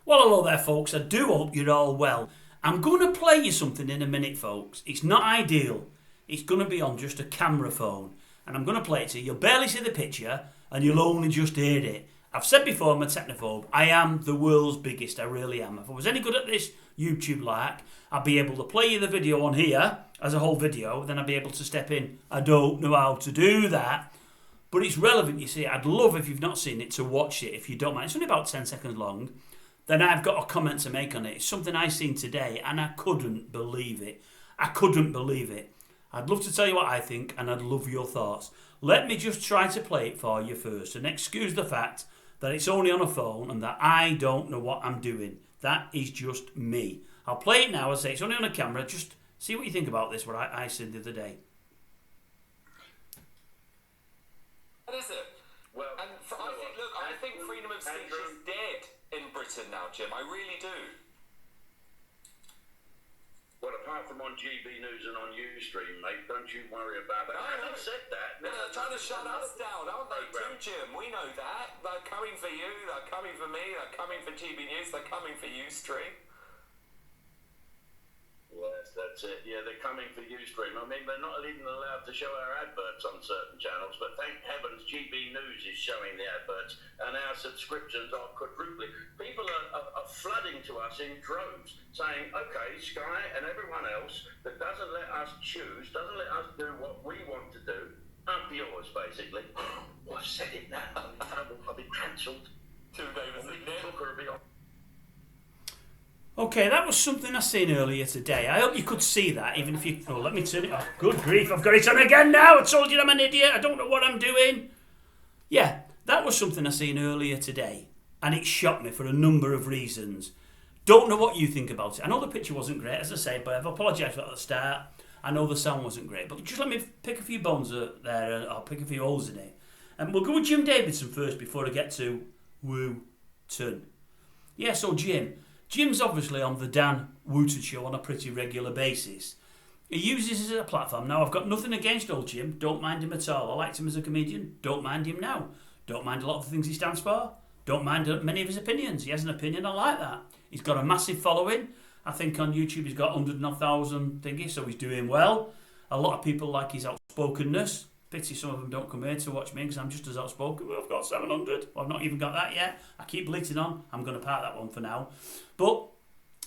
Well, hello there, folks. I do hope you're all well. I'm going to play you something in a minute, folks. It's not ideal. It's going to be on just a camera phone. And I'm going to play it to you. You'll barely see the picture, and you'll only just hear it. I've said before, I'm a technophobe. I am the world's biggest. I really am. If I was any good at this YouTube like, I'd be able to play you the video on here as a whole video. Then I'd be able to step in. I don't know how to do that. But it's relevant, you see. I'd love, if you've not seen it, to watch it, if you don't mind. It's only about 10 seconds long. Then I've got a comment to make on it. It's something I seen today, and I couldn't believe it. I couldn't believe it. I'd love to tell you what I think, and I'd love your thoughts. Let me just try to play it for you first, and excuse the fact that it's only on a phone and that I don't know what I'm doing. That is just me. I'll play it now. I say it's only on a camera. Just see what you think about this, what I said the other day. What is it? Well, and I think freedom of speech is dead in Britain now, Jim. I really do. Well, apart from on GB News and on Ustream, mate, don't you worry about that. I haven't said that. No, they're trying to shut us down, aren't they, too, Jim? We know that. They're coming for you, they're coming for me, they're coming for GB News, they're coming for Ustream. Yes, that's it. Yeah, they're coming for Ustream. I mean, they're not even allowed to show our adverts on certain channels, but thank heavens GB News is showing the adverts, and our subscriptions are quadrupling. People are flooding to us in droves, saying, okay, Sky and everyone else that doesn't let us choose, doesn't let us do what we want to do, up yours, basically. Well, I've said it now. I'll be cancelled. 2 Davis and Nick. Okay, that was something I seen earlier today. I hope you could see that, even if you... Oh, let me turn it off. Good grief, I've got it on again now. I told you I'm an idiot. I don't know what I'm doing. Yeah, that was something I seen earlier today. And it shocked me for a number of reasons. Don't know what you think about it. I know the picture wasn't great, as I said, but I've apologised for that at the start. I know the sound wasn't great. But just let me pick a few bones there, or pick a few holes in it. And we'll go with Jim Davidson first before I get to Wooton. Yeah, so Jim's obviously on the Dan Wooton show on a pretty regular basis. He uses it as a platform. Now, I've got nothing against old Jim. Don't mind him at all. I liked him as a comedian. Don't mind him now. Don't mind a lot of the things he stands for. Don't mind many of his opinions. He has an opinion. I like that. He's got a massive following. I think on YouTube he's got 100,000 thingies, so he's doing well. A lot of people like his outspokenness. Pity some of them don't come here to watch me because I'm just as outspoken. Well, I've got 700. Well, I've not even got that yet. I keep bleating on. I'm going to park that one for now. But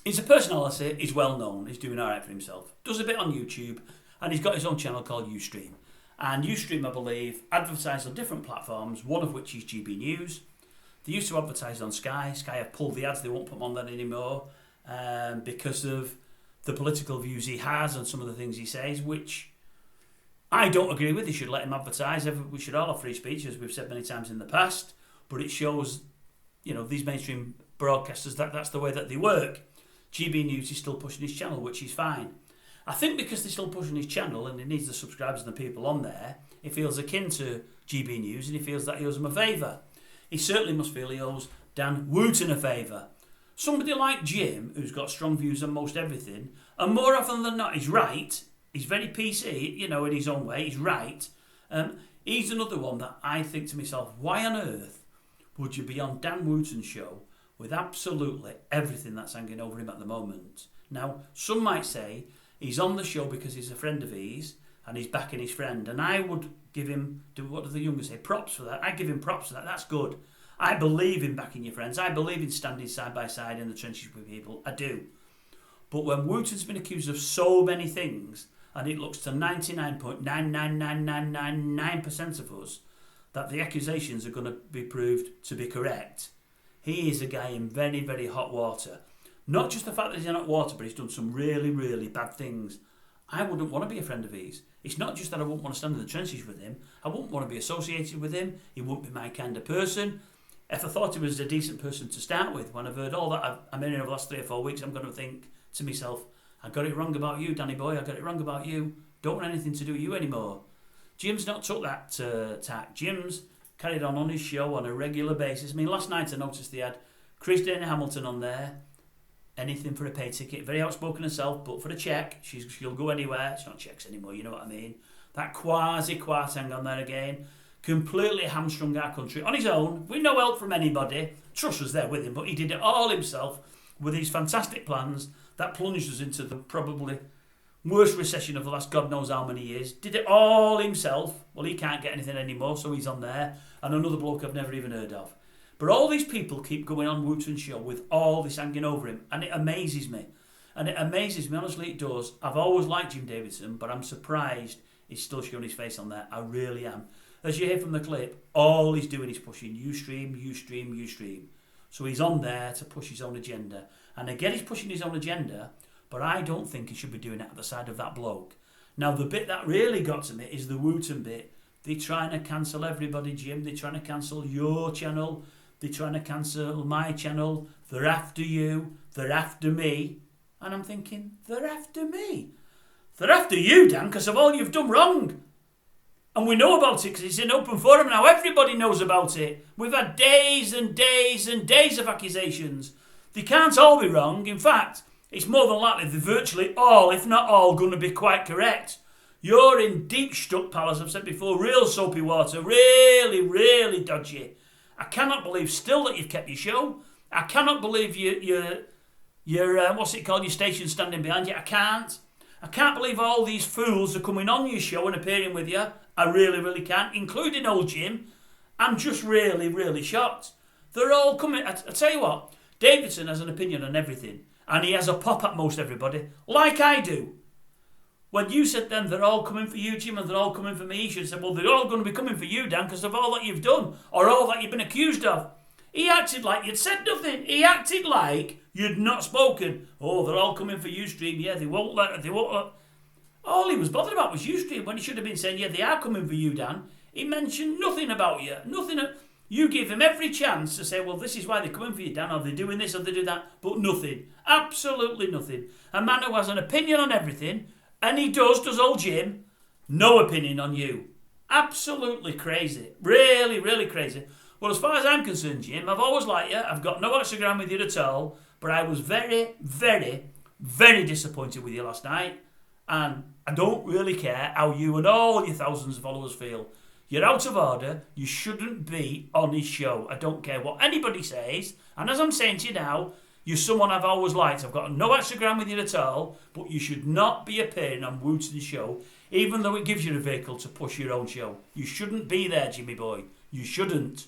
he's a personality. He's well known. He's doing all right for himself. Does a bit on YouTube. And he's got his own channel called Ustream. And Ustream, I believe, advertise on different platforms, one of which is GB News. They used to advertise on Sky. Sky have pulled the ads. They won't put them on there anymore because of the political views he has and some of the things he says, which I don't agree with. They should let him advertise. We should all have free speech, as we've said many times in the past. But it shows, these mainstream broadcasters, that's the way that they work. GB News is still pushing his channel, which is fine. I think because they're still pushing his channel and he needs the subscribers and the people on there, he feels akin to GB News and he feels that he owes them a favour. He certainly must feel he owes Dan Wooton a favour. Somebody like Jim, who's got strong views on most everything, and more often than not, he's right. He's very PC, in his own way. He's right. He's another one that I think to myself, why on earth would you be on Dan Wooton's show with absolutely everything that's hanging over him at the moment? Now, some might say he's on the show because he's a friend of his and he's backing his friend. And I would give him, what do the younger say, props for that. I give him props for that. That's good. I believe in backing your friends. I believe in standing side by side in the trenches with people. I do. But when Wooton's been accused of so many things, and it looks to 99.99999% of us that the accusations are going to be proved to be correct, he is a guy in very, very hot water. Not just the fact that he's in hot water, but he's done some really, really bad things. I wouldn't want to be a friend of his. It's not just that I wouldn't want to stand in the trenches with him. I wouldn't want to be associated with him. He wouldn't be my kind of person. If I thought he was a decent person to start with, when I've heard all that I'm in over the last 3 or 4 weeks, I'm going to think to myself, I got it wrong about you, Danny boy. I got it wrong about you. Don't want anything to do with you anymore. Jim's not took that tack. Jim's carried on his show on a regular basis. I mean, last night I noticed they had Christina Hamilton on there. Anything for a pay ticket. Very outspoken herself, but for a check, she'll go anywhere. It's not checks anymore, you know what I mean. That quasi-Kwarteng on there again. completely hamstrung our country on his own, with no help from anybody. Truss was there with him, but he did it all himself with these fantastic plans that plunged us into the probably worst recession of the last God knows how many years. Did it all himself. Well, he can't get anything anymore, so he's on there. And another bloke I've never even heard of. But all these people keep going on Wooton's show with all this hanging over him, and it amazes me. And it amazes me, honestly it does. I've always liked Jim Davidson, but I'm surprised he's still showing his face on there. I really am. As you hear from the clip, all he's doing is pushing Ustream, Ustream, Ustream. So he's on there to push his own agenda. And again, he's pushing his own agenda, but I don't think he should be doing it at the side of that bloke. Now, the bit that really got to me is the Wooton bit. They're trying to cancel everybody, Jim. They're trying to cancel your channel. They're trying to cancel my channel. They're after you. They're after me. And I'm thinking, they're after me. They're after you, Dan, because of all you've done wrong. And we know about it because it's in open forum now. Everybody knows about it. We've had days and days and days of accusations. They can't all be wrong. In fact, it's more than likely they're virtually all, if not all, going to be quite correct. You're in deep stuck, pal, as I've said before. Real soapy water. Really, really dodgy. I cannot believe still that you've kept your show. I cannot believe your what's it called, your station standing behind you. I can't believe all these fools are coming on your show and appearing with you. I really, really can't, including old Jim. I'm just really, really shocked. They're all coming. I tell you what, Davidson has an opinion on everything, and he has a pop at most everybody, like I do. When you said then they're all coming for you, Jim, and they're all coming for me, you should have said, well, they're all going to be coming for you, Dan, because of all that you've done, or all that you've been accused of. He acted like you'd said nothing. He acted like you'd not spoken. Oh, they're all coming for Ustream. Yeah, they won't let. All he was bothered about was Ustream, when he should have been saying, yeah, they are coming for you, Dan. He mentioned nothing about you. Nothing. You give him every chance to say, well, this is why they're coming for you, Dan, or they're doing this or they do that, but nothing. Absolutely nothing. A man who has an opinion on everything, and he does old Jim, no opinion on you. Absolutely crazy. Really, really crazy. Well, as far as I'm concerned, Jim, I've always liked you. I've got no Instagram with you at all, but I was very, very, very disappointed with you last night, and I don't really care how you and all your thousands of followers feel. You're out of order. You shouldn't be on his show. I don't care what anybody says. And as I'm saying to you now, you're someone I've always liked. I've got no Instagram with you at all, but you should not be appearing on Wooton's show, even though it gives you a vehicle to push your own show. You shouldn't be there, Jimmy boy. You shouldn't.